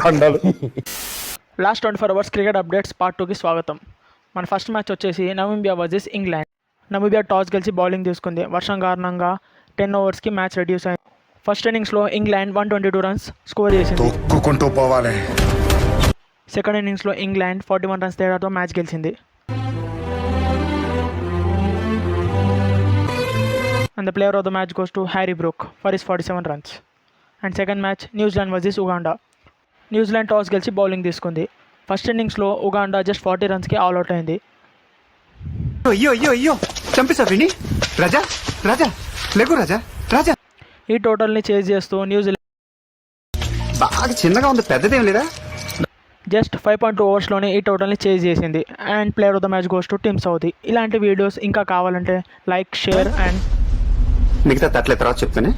దండాలు. Last 24 hours cricket updates part 2కి స్వాగతం. మన ఫస్ట్ మ్యాచ్ వచ్చేసి Namibia versus England. Namibia toss గెలిచి బౌలింగ్ తీసుకుంది. వర్షం కారణంగా 10 ఓవర్స్కి మ్యాచ్ రెడ్యూస్ అయింది. ఫస్ట్ ఇన్నింగ్స్లో ఇంగ్లాండ్ 122 రన్స్ స్కోర్ చేసింది. తొక్కుకుంటూ పోవాలి. సెకండ్ ఇన్నింగ్స్లో ఇంగ్లాండ్ 41 రన్స్ తేడాతో మ్యాచ్ గెలిచింది. And the player of the match goes to Harry Brook for his 47 runs. And second match New Zealand versus Uganda. New Zealand toss గెలిచి bowling తీసుకుంది. First ఇన్నింగ్స్లో Uganda just 40 రన్స్కి all out అయింది. అయ్యో అయ్యో అయ్యో చంపేశా విని. రాజా రాజా లేకు రాజా రాజా. ఈ టోటల్ని చేజ్ చేస్తూ న్యూజిలాండ్ బాగా చిన్నగా ఉంది, పెద్దదేం లేదా? జస్ట్ 5.2 ఓవర్స్లోనే ఈ టోటల్ని చేజ్ చేసింది. And player of the match goes to team Saudi. ఇలాంటి వీడియోస్ ఇంకా కావాలంటే లైక్, షేర్ అండ్ మిగతా తట్లే తర్వాత చెప్తానే.